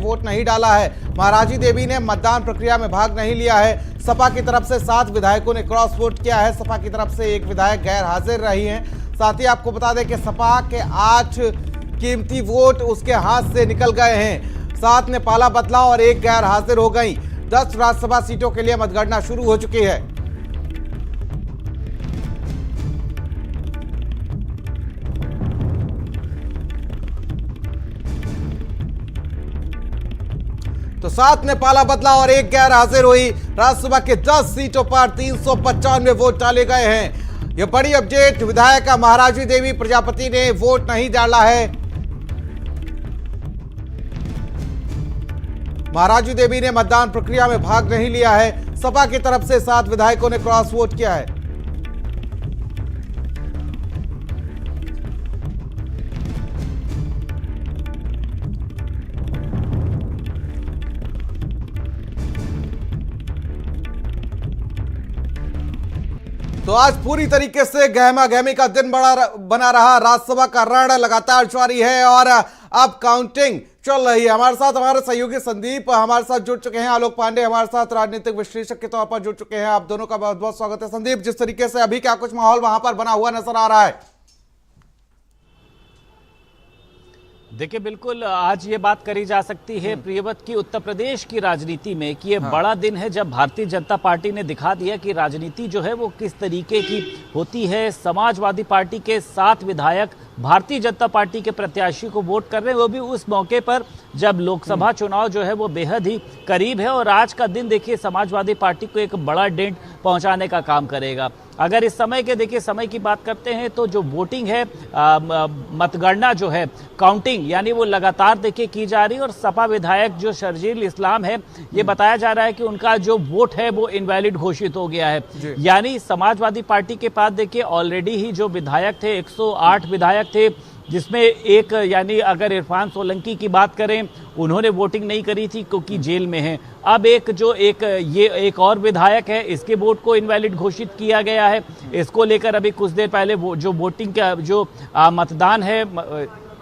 Vote नहीं डाला है। महाराजी देवी ने मतदान प्रक्रिया में भाग नहीं लिया है। सपा की तरफ से 7 विधायकों ने क्रॉस वोट किया है। सपा की तरफ से 1 विधायक गैर हाजिर रही हैं। साथ ही आपको बता दें कि सपा के 8 कीमती वोट उसके हाथ से निकल गए हैं। 7 ने पाला बदला और 1 गैर हाजिर हो गई। 10 राज्यसभा सीटों के लिए मतगणना शुरू हो चुकी है। तो 7 ने पाला बदला और 1 गैर हाजिर हुई। राज्यसभा के 10 सीटों पर 395 वोट डाले गए हैं। यह बड़ी अपडेट। विधायक महाराजी देवी प्रजापति ने वोट नहीं डाला है। महाराजी देवी ने मतदान प्रक्रिया में भाग नहीं लिया है। सपा की तरफ से 7 विधायकों ने क्रॉस वोट किया है। तो आज पूरी तरीके से गहमा गहमी का दिन बना रहा। राज्यसभा का रण लगातार जारी है और अब काउंटिंग चल रही है। हमारे साथ हमारे सहयोगी संदीप हमारे साथ जुड़ चुके हैं। आलोक पांडे हमारे साथ राजनीतिक विश्लेषक के तौर पर जुड़ चुके हैं। आप दोनों का बहुत बहुत स्वागत है। संदीप, जिस तरीके से अभी क्या कुछ माहौल वहां पर बना हुआ नजर आ रहा है? देखिए, बिल्कुल आज ये बात करी जा सकती है प्रियव्रत की उत्तर प्रदेश की राजनीति में कि ये बड़ा दिन है जब भारतीय जनता पार्टी ने दिखा दिया कि राजनीति जो है वो किस तरीके की होती है। समाजवादी पार्टी के 7 विधायक भारतीय जनता पार्टी के प्रत्याशी को वोट कर रहे हैं, वो भी उस मौके पर जब लोकसभा चुनाव जो है वो बेहद ही करीब है। और आज का दिन देखिए समाजवादी पार्टी को एक बड़ा डेंट पहुंचाने का काम करेगा। अगर इस समय के देखिए समय की बात करते हैं तो जो वोटिंग है, मतगणना जो है, काउंटिंग यानी वो लगातार देखिए की जा रही है। और सपा विधायक जो शर्जील इस्लाम है, ये बताया जा रहा है कि उनका जो वोट है वो इनवैलिड घोषित हो गया है। यानी समाजवादी पार्टी के पास देखिए ऑलरेडी ही जो विधायक थे 108 विधायक थे, जिसमें एक यानी अगर इरफान सोलंकी की बात करें, उन्होंने वोटिंग नहीं करी थी क्योंकि जेल में हैं। अब एक और विधायक है, इसके वोट को इनवैलिड घोषित किया गया है। इसको लेकर अभी कुछ देर पहले जो वोटिंग का जो मतदान है,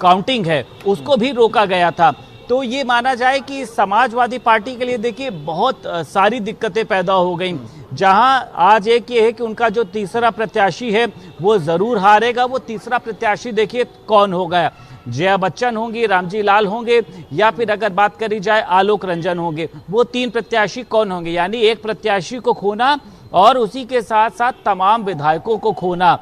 काउंटिंग है, उसको भी रोका गया था। तो ये माना जाए कि समाजवादी पार्टी के लिए देखिए बहुत सारी दिक्कतें पैदा हो गई। जहां आज एक ये है कि उनका जो तीसरा प्रत्याशी है वो जरूर हारेगा। वो तीसरा प्रत्याशी देखिए कौन होगा? जया बच्चन होंगी, रामजी लाल होंगे, या फिर अगर बात करी जाए आलोक रंजन होंगे। वो 3 प्रत्याशी कौन होंगे? यानी एक प्रत्याशी को खोना और उसी के साथ साथ तमाम विधायकों को खोना।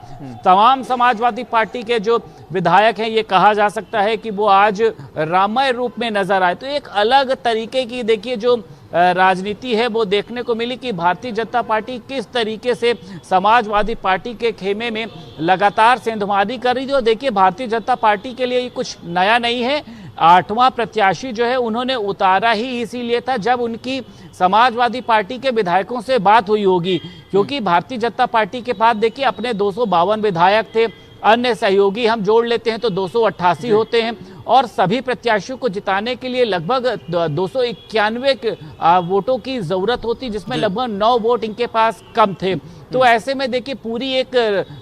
तमाम समाजवादी पार्टी के जो विधायक हैं, ये कहा जा सकता है कि वो आज राममय रूप में नजर आए। तो एक अलग तरीके की देखिए जो राजनीति है वो देखने को मिली कि भारतीय जनता पार्टी किस तरीके से समाजवादी पार्टी के खेमे में लगातार सेंधमारी कर रही थी। और देखिए भारतीय जनता पार्टी के लिए ये कुछ नया नहीं है। 8वां प्रत्याशी जो है उन्होंने उतारा ही इसीलिए था जब उनकी समाजवादी पार्टी के विधायकों से बात हुई होगी, क्योंकि भारतीय जनता पार्टी के पास देखिए अपने 252 विधायक थे। अन्य सहयोगी हम जोड़ लेते हैं तो 288 होते हैं। और सभी प्रत्याशियों को जिताने के लिए लगभग 291 वोटों की जरूरत होती, जिसमें लगभग 9 वोट इनके पास कम थे। तो ऐसे में देखिए पूरी एक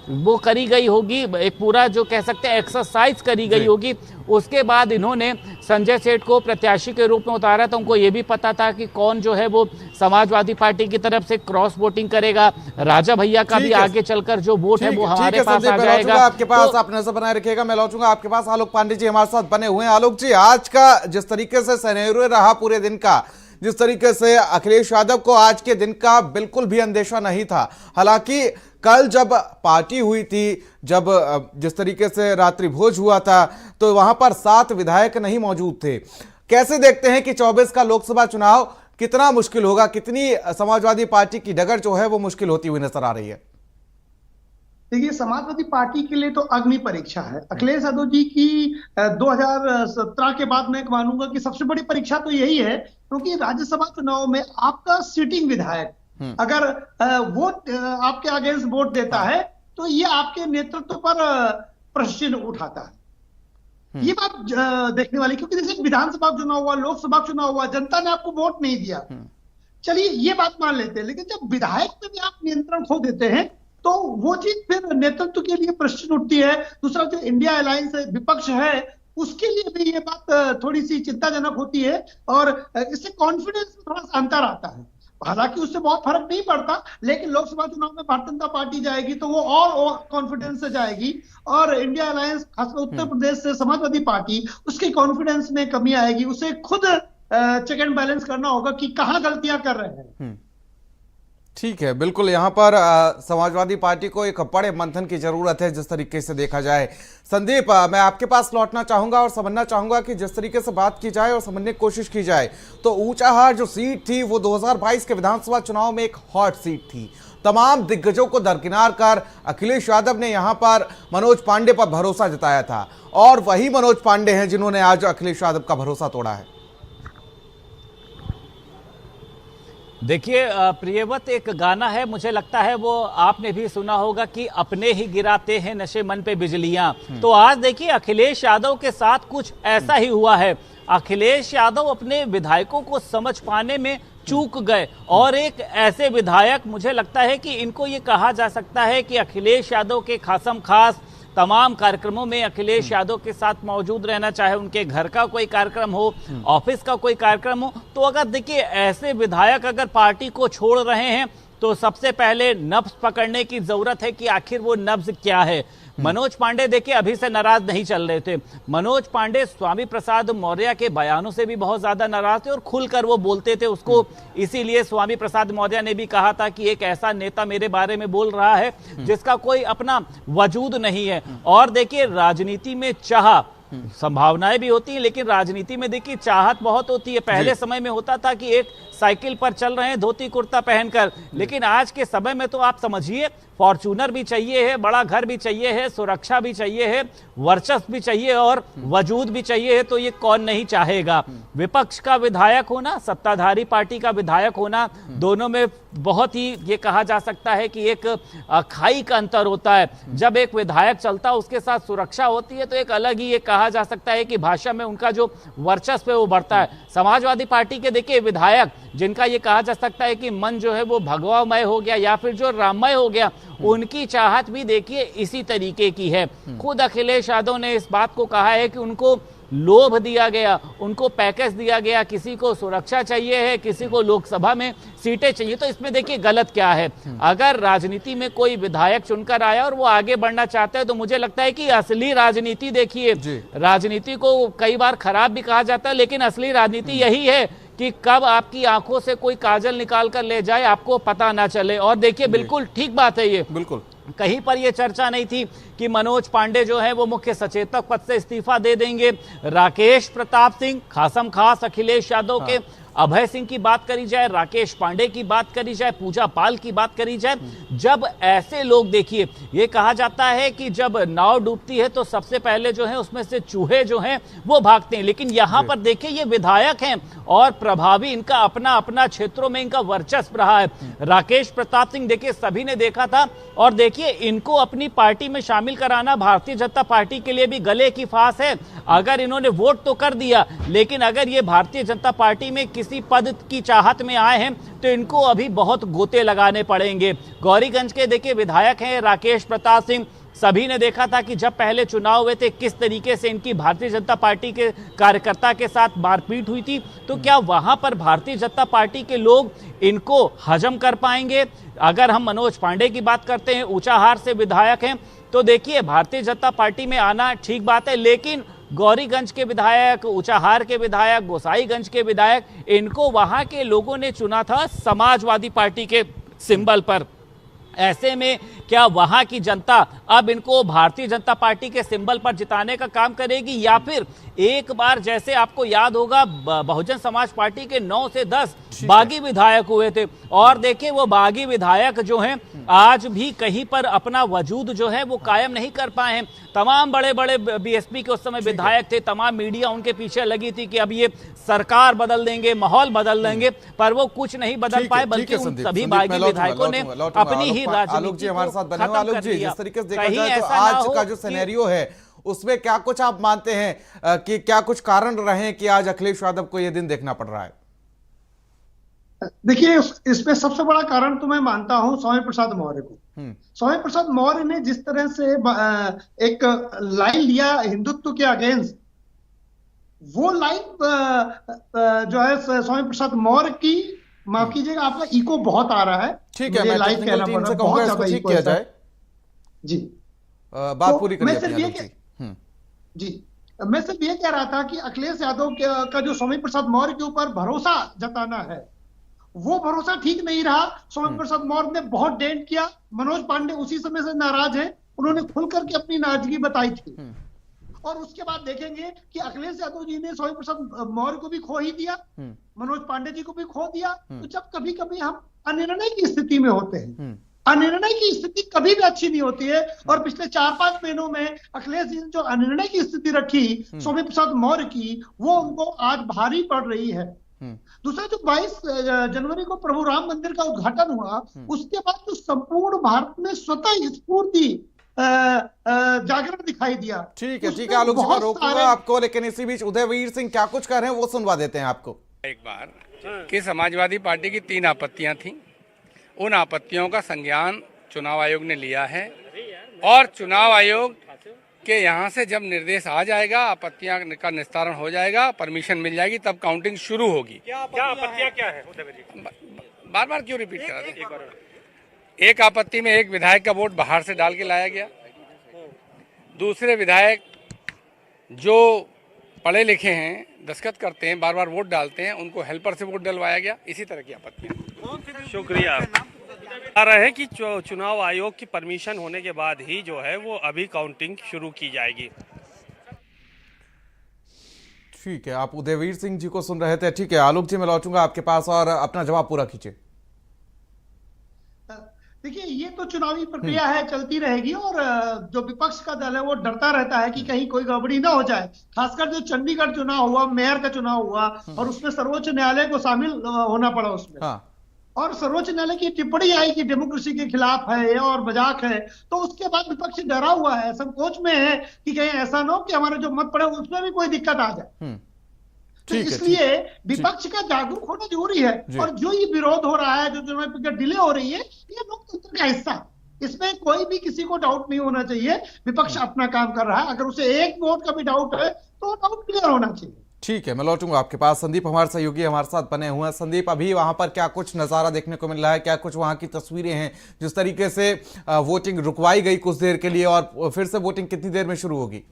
वो करी गई होगी, एक पूरा जो कह सकते हैं एक्सरसाइज करी गई होगी। उसके बाद इन्होंने संजय सेठ को प्रत्याशी के रूप में उतारा। तो उनको ये भी पता था कि कौन जो है वो समाजवादी पार्टी की तरफ से क्रॉस वोटिंग करेगा। राजा भैया का भी आगे चलकर जो वोट है वो हमारे पास आ जाएगा। आपके पास आप नजर बनाए रखिएगा। मैं लौटूंगा आपके पास। आलोक पांडे जी हमारे साथ बने हुए हैं। आलोक जी, आज का जिस तरीके से सिनेरियो रहा पूरे दिन का, जिस तरीके से अखिलेश यादव को आज के दिन का बिल्कुल भी अंदेशा नहीं था। हालांकि कल जब पार्टी हुई थी, जब जिस तरीके से रात्रि भोज हुआ था, तो वहां पर 7 विधायक नहीं मौजूद थे। कैसे देखते हैं कि 24 का लोकसभा चुनाव कितना मुश्किल होगा? कितनी समाजवादी पार्टी की डगर जो है वो मुश्किल होती हुई नजर आ रही है? देखिए, समाजवादी पार्टी के लिए तो अग्नि परीक्षा है। अखिलेश यादव जी की 2017 के बाद मैं मानूंगा कि सबसे बड़ी परीक्षा तो यही है, क्योंकि राज्यसभा चुनाव में आपका सिटिंग विधायक अगर वोट आपके अगेंस्ट वोट देता है तो ये आपके नेतृत्व पर प्रश्न उठाता है। ये बात देखने वाली, क्योंकि जैसे विधानसभा चुनाव हुआ, लोकसभा चुनाव हुआ, जनता ने आपको वोट नहीं दिया, चलिए ये बात मान लेते हैं। लेकिन जब विधायक पे भी आप नियंत्रण खो देते हैं तो वो चीज फिर नेतृत्व के लिए प्रश्न उठती है। दूसरा जो इंडिया अलायंस विपक्ष है उसके लिए भी ये बात थोड़ी सी चिंताजनक होती है, और इससे कॉन्फिडेंस में थोड़ा सा अंतर आता है। हालांकि उससे बहुत फर्क नहीं पड़ता, लेकिन लोकसभा चुनाव में भारतीय जनता पार्टी जाएगी तो वो और कॉन्फिडेंस से जाएगी, और इंडिया अलायंस खासकर उत्तर प्रदेश से समाजवादी पार्टी, उसके कॉन्फिडेंस में कमी आएगी। उसे खुद चेक एंड बैलेंस करना होगा कि कहां गलतियां कर रहे हैं। ठीक है, बिल्कुल। यहाँ पर समाजवादी पार्टी को एक बड़े मंथन की जरूरत है जिस तरीके से देखा जाए। संदीप, मैं आपके पास लौटना चाहूंगा और समझना चाहूंगा कि जिस तरीके से बात की जाए और समझने की कोशिश की जाए तो ऊंचाहार जो सीट थी वो 2022 के विधानसभा चुनाव में एक हॉट सीट थी। तमाम दिग्गजों को दरकिनार कर अखिलेश यादव ने यहाँ पर मनोज पांडे पर भरोसा जताया था, और वही मनोज पांडे हैं जिन्होंने आज अखिलेश यादव का भरोसा तोड़ा है। देखिए प्रियव्रत, एक गाना है, मुझे लगता है वो आपने भी सुना होगा कि अपने ही गिराते हैं नशे मन पे बिजलियां। तो आज देखिए अखिलेश यादव के साथ कुछ ऐसा ही हुआ है। अखिलेश यादव अपने विधायकों को समझ पाने में चूक गए, और एक ऐसे विधायक, मुझे लगता है कि इनको ये कहा जा सकता है कि अखिलेश यादव के खासम खास तमाम कार्यक्रमों में अखिलेश यादव के साथ मौजूद रहना, चाहे उनके घर का कोई कार्यक्रम हो, ऑफिस का कोई कार्यक्रम हो। तो अगर देखिए ऐसे विधायक अगर पार्टी को छोड़ रहे हैं तो सबसे पहले नब्ज पकड़ने की जरूरत है कि आखिर वो नब्ज क्या है। मनोज पांडे देखिए अभी से नाराज नहीं चल रहे थे। मनोज पांडे स्वामी प्रसाद मौर्य के बयानों से भी बहुत ज्यादा नाराज थे और खुलकर वो बोलते थे उसको, इसीलिए स्वामी प्रसाद मौर्य ने भी कहा था कि एक ऐसा नेता मेरे बारे में बोल रहा है जिसका कोई अपना वजूद नहीं है। और देखिए राजनीति में चाह संभावनाएं भी होती है, लेकिन राजनीति में देखिए चाहत बहुत होती है। पहले समय में होता था कि एक साइकिल पर चल रहे हैं धोती कुर्ता पहनकर, लेकिन आज के समय में तो आप समझिए फॉर्च्यूनर भी चाहिए है, बड़ा घर भी चाहिए है, सुरक्षा भी चाहिए है, वर्चस्व भी चाहिए और वजूद भी चाहिए है। तो ये कौन नहीं चाहेगा। विपक्ष का विधायक होना, सत्ताधारी पार्टी का विधायक होना, दोनों में बहुत ही ये कहा जा सकता है कि एक खाई का अंतर होता है। जब एक विधायक चलता है उसके साथ सुरक्षा होती है तो एक अलग ही ये कहा जा सकता है कि भाषा में उनका जो वर्चस्व है वो बढ़ता है। समाजवादी पार्टी के देखिए विधायक जिनका ये कहा जा सकता है कि मन जो है वो भगवामय हो गया या फिर जो राममय हो गया, उनकी चाहत भी देखिए इसी तरीके की है। खुद अखिलेश यादव ने इस बात को कहा है कि उनको लोभ दिया गया, उनको पैकेज दिया गया, किसी को सुरक्षा चाहिए है, किसी को लोकसभा में सीटें चाहिए। तो इसमें देखिए गलत क्या है। अगर राजनीति में कोई विधायक चुनकर आया और वो आगे बढ़ना चाहता है तो मुझे लगता है कि असली राजनीति देखिए, राजनीति को कई बार खराब भी कहा जाता है, लेकिन असली राजनीति यही है कि कब आपकी आंखों से कोई काजल निकाल कर ले जाए आपको पता ना चले। और देखिए बिल्कुल ठीक बात है, ये बिल्कुल कहीं पर ये चर्चा नहीं थी कि मनोज पांडे जो है वो मुख्य सचेतक पद से इस्तीफा दे देंगे। राकेश प्रताप सिंह खासम खास अखिलेश यादव के, अभय सिंह की बात करी जाए, राकेश पांडे की बात करी जाए, पूजा पाल की बात करी जाए, जब ऐसे लोग देखिए, ये कहा जाता है कि जब नाव डूबती है तो सबसे पहले जो है उसमें से चूहे जो हैं वो भागते हैं, लेकिन यहां पर देखिए ये विधायक हैं और प्रभावी, इनका अपना अपना क्षेत्रों में इनका वर्चस्व रहा है। राकेश प्रताप सिंह देखिए सभी ने देखा था, और देखिए इनको अपनी पार्टी में शामिल कराना भारतीय जनता पार्टी के लिए भी गले की फांस है। अगर इन्होंने वोट तो कर दिया, लेकिन अगर ये भारतीय जनता पार्टी में किसी पद की चाहत में आए हैं तो इनको अभी बहुत गोते लगाने पड़ेंगे। गौरीगंज के देखिए विधायक हैं राकेश प्रताप सिंह, सभी ने देखा था कि जब पहले चुनाव हुए थे किस तरीके से इनकी भारतीय जनता पार्टी के कार्यकर्ता के साथ मारपीट हुई थी। तो क्या वहां पर भारतीय जनता पार्टी के लोग इनको हजम कर पाएंगे? अगर हम मनोज पांडे की बात करते हैं, ऊंचाहार से विधायक हैं, तो देखिए भारतीय जनता पार्टी में आना ठीक बात है, लेकिन गौरीगंज के विधायक, ऊंचाहार के विधायक, गोसाईगंज के विधायक, इनको वहां के लोगों ने चुना था समाजवादी पार्टी के सिंबल पर। ऐसे में क्या वहां की जनता अब इनको भारतीय जनता पार्टी के सिंबल पर जिताने का काम करेगी, या फिर एक बार जैसे आपको याद होगा बहुजन समाज पार्टी के 9 से 10 बागी विधायक हुए थे, और देखिए वो बागी विधायक जो हैं आज भी कहीं पर अपना वजूद जो है वो कायम नहीं कर पाए हैं। तमाम बड़े बड़े बीएसपी के उस समय विधायक थे, तमाम मीडिया उनके पीछे लगी थी कि अब ये सरकार बदल देंगे, माहौल बदल देंगे, पर वो कुछ नहीं बदल पाए, बल्कि उन सभी बागी विधायकों ने अपनी ही आलोक जी हमारे साथ बने हुए। आलोक जी, जिस तरीके से देखा जाए तो आज का जो सिनेरियो है उसमें क्या कुछ आप मानते हैं कि क्या कुछ कारण रहे कि आज अखिलेश यादव को यह दिन देखना पड़ रहा है? देखिए इसमें सबसे बड़ा कारण तो मैं मानता हूं स्वामी प्रसाद मौर्य को। स्वामी प्रसाद मौर्य ने जिस तरह से एक लाइन लिया हिंदुत्व के अगेंस्ट, वो लाइव जो है स्वामी प्रसाद मौर्य की, माफ कीजिएगा आपका इको बहुत आ रहा है, ठीक है, मुझे मैं लाइव टेक्निकल कहना टीम पड़ से रहा है, कहूंगा बहुत इसको ज्यादा ठीक इको किया ऐसा है। जाए। जी। बात तो पूरी मैं करिए सिर्फ अपनी ये आलोक जी। जी मैं सिर्फ ये कह रहा था कि अखिलेश यादव का जो स्वामी प्रसाद मौर्य के ऊपर भरोसा जताना है, वो भरोसा ठीक नहीं रहा। स्वामी प्रसाद मौर्य ने बहुत डेंट किया। मनोज पांडे उसी समय से नाराज है, उन्होंने खुल करके अपनी नाराजगी बताई थी। और उसके बाद देखेंगे कि अखिलेश यादव जी ने स्वामी प्रसाद मौर्य को भी खो ही दिया, मनोज पांडे जी को भी खो दिया। तो जब कभी कभी हम अनिर्णय की स्थिति में होते हैं, अनिर्णय की स्थिति कभी भी अच्छी नहीं होती है। और पिछले 4-5 महीनों में अखिलेश जी ने जो अनिर्णय की स्थिति रखी स्वामी प्रसाद मौर्य की, वो उनको आज भारी पड़ रही है। दूसरा, जो 22 जनवरी को प्रभु राम मंदिर का उद्घाटन हुआ, उसके बाद जो संपूर्ण भारत में स्वतः स्फूर्ति जागरण दिखाई दिया। ठीक है आलोक जी, मैं रोकूंगा आपको, लेकिन इसी बीच उदयवीर सिंह क्या कुछ कर रहे हैं वो सुनवा देते हैं आपको। एक बार कि समाजवादी पार्टी की 3 आपत्तियां थीं, उन आपत्तियों का संज्ञान चुनाव आयोग ने लिया है और चुनाव आयोग के यहाँ से जब निर्देश आ जाएगा, आपत्तियां का निस्तारण हो जाएगा, परमिशन मिल जाएगी, तब काउंटिंग शुरू होगी। क्या आपत्तियां क्या है? बार बार क्यों रिपीट करा दें? एक आपत्ति में एक विधायक का वोट बाहर से डाल के लाया गया। दूसरे विधायक जो पढ़े लिखे हैं, दस्तखत करते हैं, बार बार वोट डालते हैं, उनको हेल्पर से वोट डलवाया गया। इसी तरह की आपत्तियां। शुक्रिया। आ रहे हैं कि चुनाव आयोग की परमिशन होने के बाद ही जो है वो अभी काउंटिंग शुरू की जाएगी। ठीक है, आप उदयवीर सिंह जी को सुन रहे थे। ठीक है आलोक जी, मैं लौटूंगा आपके पास और अपना जवाब पूरा कीजिए। देखिए, ये तो चुनावी प्रक्रिया है, चलती रहेगी। और जो विपक्ष का दल है वो डरता रहता है कि कहीं कोई गड़बड़ी ना हो जाए। खासकर जो चंडीगढ़ चुनाव हुआ, मेयर का चुनाव हुआ, और उसमें सर्वोच्च न्यायालय को शामिल होना पड़ा उसमें। हाँ। और सर्वोच्च न्यायालय की टिप्पणी आई कि डेमोक्रेसी के खिलाफ है और मजाक है। तो उसके बाद विपक्ष डरा हुआ है, संकोच में है कि कहीं ऐसा ना हो कि हमारे जो मत पड़े उसमें भी कोई दिक्कत आ जाए। तो इसलिए विपक्ष का जागरूक होना जरूरी है। और जो ये विरोध हो रहा है, जो चुनाव प्रक्रिया डिले हो रही है, ये लोकतंत्र का हिस्सा, इसमें कोई भी किसी को डाउट नहीं होना चाहिए। विपक्ष अपना काम कर रहा है, अगर उसे एक वोट का भी डाउट है तो डाउट क्लियर होना चाहिए। ठीक है, मैं लौटूंगा आपके पास। संदीप हमारे सहयोगी हमारे साथ बने हुए हैं। संदीप, अभी वहां पर क्या कुछ नजारा देखने को मिल रहा है, क्या कुछ वहां की तस्वीरें हैं? जिस तरीके से वोटिंग रुकवाई गई कुछ देर के लिए और फिर से वोटिंग कितनी देर में शुरू होगी?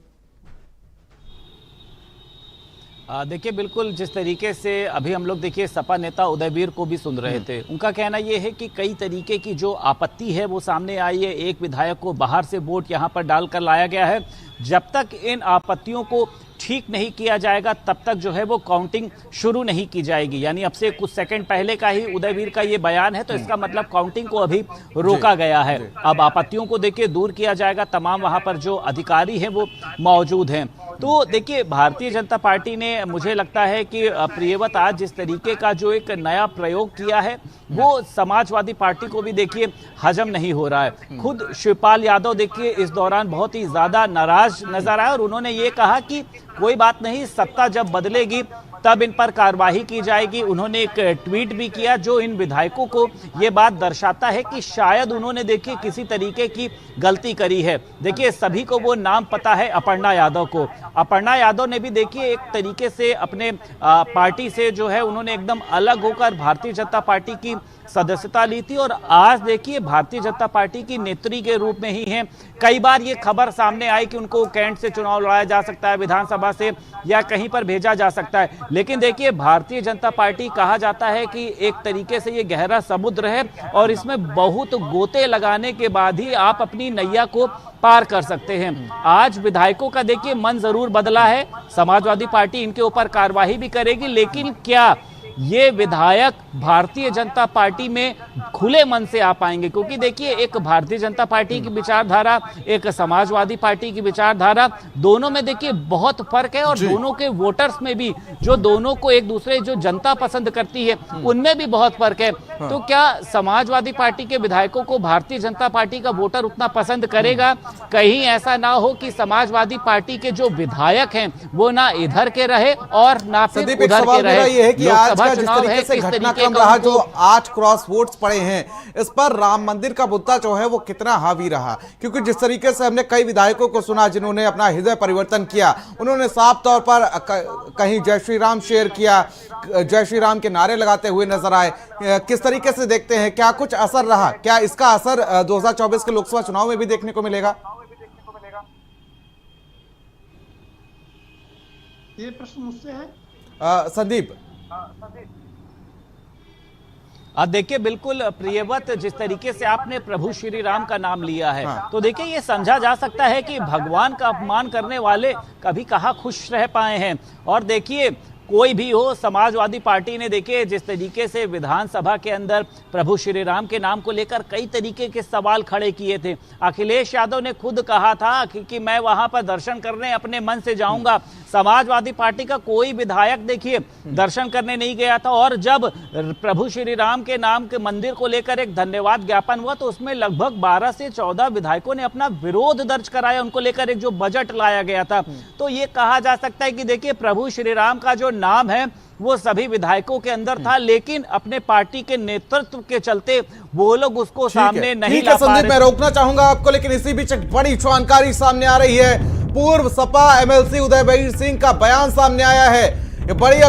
देखिए, बिल्कुल जिस तरीके से अभी हम लोग देखिए सपा नेता उदयवीर को भी सुन रहे थे, उनका कहना यह है कि कई तरीके की जो आपत्ति है वो सामने आई है। एक विधायक को बाहर से वोट यहां पर डालकर लाया गया है। जब तक इन आपत्तियों को ठीक नहीं किया जाएगा तब तक जो है वो काउंटिंग शुरू नहीं की जाएगी। यानी अब से कुछ सेकंड पहले का ही उदयवीर का ये बयान है, तो इसका मतलब काउंटिंग को अभी रोका गया है। अब आपत्तियों को देखिए दूर किया जाएगा, तमाम वहां पर जो अधिकारी हैं वो मौजूद हैं। तो देखिए, भारतीय जनता पार्टी ने, मुझे लगता है कि प्रियव्रत आज जिस तरीके का जो एक नया प्रयोग किया है वो समाजवादी पार्टी को भी देखिए हजम नहीं हो रहा है। खुद शिवपाल यादव देखिए इस दौरान बहुत ही ज्यादा नाराज नजर आए और उन्होंने ये कहा कि कोई बात नहीं, सत्ता जब बदलेगी तब इन पर कार्रवाई की जाएगी। उन्होंने एक ट्वीट भी किया जो इन विधायकों को ये बात दर्शाता है कि शायद उन्होंने देखिए किसी तरीके की गलती करी है। देखिए, सभी को वो नाम पता है अपर्णा यादव को। अपर्णा यादव ने भी देखिए एक तरीके से अपने पार्टी से जो है उन्होंने एकदम अलग होकर भारतीय जनता पार्टी की सदस्यता ली थी और आज देखिए भारतीय जनता पार्टी की नेत्री के रूप में ही हैं। कई बार ये खबर सामने आई कि उनको कैंट से चुनाव लड़ाया जा सकता है, विधानसभा से या कहीं पर भेजा जा सकता है। लेकिन देखिए, भारतीय जनता पार्टी कहा जाता है कि एक तरीके से ये गहरा समुद्र है और इसमें बहुत गोते लगाने के बाद ही आप अपनी नैया को पार कर सकते हैं। आज विधायकों का देखिए मन जरूर बदला है, समाजवादी पार्टी इनके ऊपर कार्रवाई भी करेगी, लेकिन क्या ये विधायक भारतीय जनता पार्टी में खुले मन से आ पाएंगे? क्योंकि देखिए, एक भारतीय जनता पार्टी की विचारधारा, एक समाजवादी पार्टी की विचारधारा, दोनों में देखिए बहुत फर्क है और दोनों के वोटर्स में भी, जो दोनों को एक दूसरे जो जनता पसंद करती है उनमें भी बहुत फर्क है। तो क्या समाजवादी पार्टी के विधायकों को भारतीय जनता पार्टी का वोटर उतना पसंद करेगा? कहीं ऐसा ना हो कि समाजवादी पार्टी के जो विधायक हैं वो ना इधर के रहे और ना फिर उधर के रहे। का जिस चुनाव है, तरीके से किस तरीके घटनाक्रम का रहा, जो उनको 8 क्रॉस वोट्स पड़े हैं, इस पर राम मंदिर का मुद्दा जो है वो कितना हावी रहा। क्योंकि जिस तरीके से हमने कई विधायकों को सुना जिन्होंने अपना हृदय परिवर्तन किया, उन्होंने साफ तौर पर कहीं जय श्री राम शेयर किया, जय श्री राम के नारे लगाते हुए नजर आए। किस तरीके से देखते हैं, क्या कुछ असर रहा, क्या इसका असर 2024 के लोकसभा चुनाव में भी देखने को मिलेगा? ये प्रश्न मुझसे है संदीप। देखिए बिल्कुल प्रियव्रत, जिस तरीके से आपने प्रभु श्री राम का नाम लिया है, तो देखिए ये समझा जा सकता है कि भगवान का अपमान करने वाले कभी कहाँ खुश रह पाए हैं। और देखिए कोई भी हो, समाजवादी पार्टी ने देखिए जिस तरीके से विधानसभा के अंदर प्रभु श्री राम के नाम को लेकर कई तरीके के सवाल खड़े किए थे। अखिलेश यादव ने खुद कहा था कि मैं वहां पर दर्शन करने अपने मन से जाऊंगा। समाजवादी पार्टी का कोई विधायक देखिए दर्शन करने नहीं गया था। और जब प्रभु श्री राम के नाम के मंदिर को लेकर एक धन्यवाद ज्ञापन हुआ तो उसमें लगभग 12 से 14 विधायकों ने अपना विरोध दर्ज कराया, उनको लेकर एक जो बजट लाया गया था। तो ये कहा जा सकता है कि देखिए प्रभु श्री राम का जो नाम है वो सभी विधायकों के अंदर था, लेकिन अपने पार्टी के नेतृत्व के चलते वो लोग उसको सामने नहीं ला पा रहे। संदीप, मैं रोकना चाहूंगा आपको, लेकिन इसी बीच एक बड़ी जानकारी सामने आ रही है। पूर्व सपा एमएलसी उदयवीर सिंह का बयान सामने आया है। ये बड़ी